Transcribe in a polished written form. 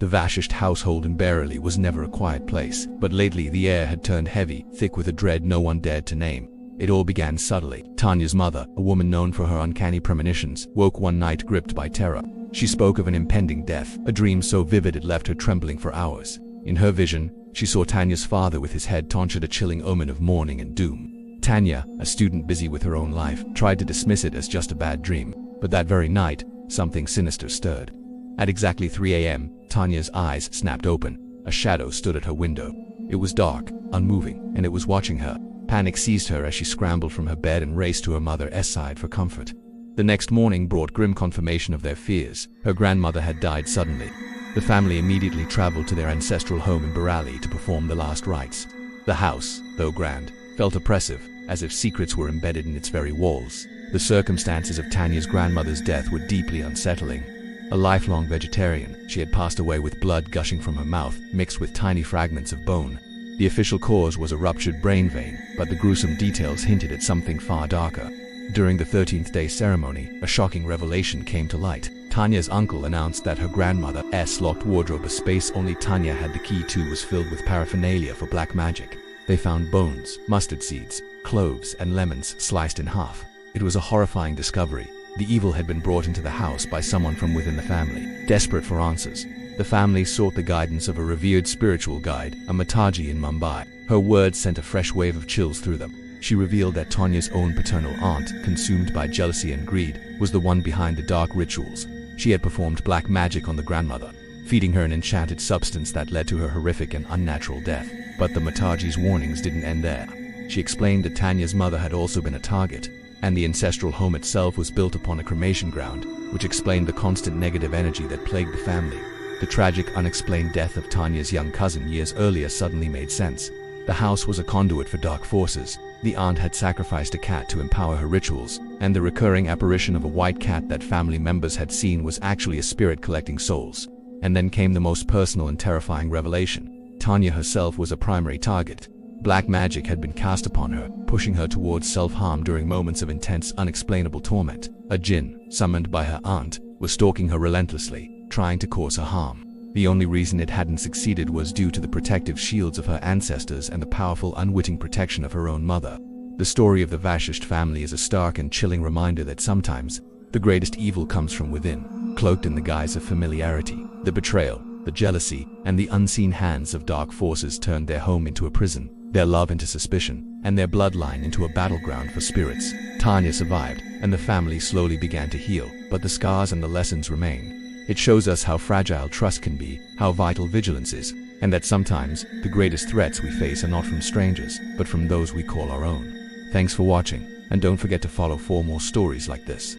The Vashisht household in Bareilly was never a quiet place, but lately the air had turned heavy, thick with a dread no one dared to name. It all began subtly. Tanya's mother, a woman known for her uncanny premonitions, woke one night gripped by terror. She spoke of an impending death, a dream so vivid it left her trembling for hours. In her vision, she saw Tanya's father with his head tonsured, a chilling omen of mourning and doom. Tanya, a student busy with her own life, tried to dismiss it as just a bad dream, but that very night, something sinister stirred. At exactly 3 a.m., Tanya's eyes snapped open. A shadow stood at her window. It was dark, unmoving, and it was watching her. Panic seized her as she scrambled from her bed and raced to her mother's side for comfort. The next morning brought grim confirmation of their fears. Her grandmother had died suddenly. The family immediately traveled to their ancestral home in Bareilly to perform the last rites. The house, though grand, felt oppressive, as if secrets were embedded in its very walls. The circumstances of Tanya's grandmother's death were deeply unsettling. A lifelong vegetarian, she had passed away with blood gushing from her mouth, mixed with tiny fragments of bone. The official cause was a ruptured brain vein, but the gruesome details hinted at something far darker. During the 13th day ceremony, a shocking revelation came to light. Tanya's uncle announced that her grandmother's locked wardrobe, a space only Tanya had the key to, was filled with paraphernalia for black magic. They found bones, mustard seeds, cloves, and lemons sliced in half. It was a horrifying discovery. The evil had been brought into the house by someone from within the family. Desperate for answers, the family sought the guidance of a revered spiritual guide, a Mataji in Mumbai. Her words sent a fresh wave of chills through them. She revealed that Tanya's own paternal aunt, consumed by jealousy and greed, was the one behind the dark rituals. She had performed black magic on the grandmother, feeding her an enchanted substance that led to her horrific and unnatural death. But the Mataji's warnings didn't end there. She explained that Tanya's mother had also been a target, and the ancestral home itself was built upon a cremation ground, which explained the constant negative energy that plagued the family. The tragic, unexplained death of Tanya's young cousin years earlier suddenly made sense. The house was a conduit for dark forces. The aunt had sacrificed a cat to empower her rituals, and the recurring apparition of a white cat that family members had seen was actually a spirit collecting souls. And then came the most personal and terrifying revelation. Tanya herself was a primary target. Black magic had been cast upon her, pushing her towards self-harm during moments of intense, unexplainable torment. A jinn, summoned by her aunt, was stalking her relentlessly, trying to cause her harm. The only reason it hadn't succeeded was due to the protective shields of her ancestors and the powerful, unwitting protection of her own mother. The story of the Vashisht family is a stark and chilling reminder that sometimes the greatest evil comes from within, cloaked in the guise of familiarity. The betrayal, the jealousy, and the unseen hands of dark forces turned their home into a prison, their love into suspicion, and their bloodline into a battleground for spirits. Tanya survived, and the family slowly began to heal, but the scars and the lessons remain. It shows us how fragile trust can be, how vital vigilance is, and that sometimes the greatest threats we face are not from strangers, but from those we call our own. Thanks for watching, and don't forget to follow for more stories like this.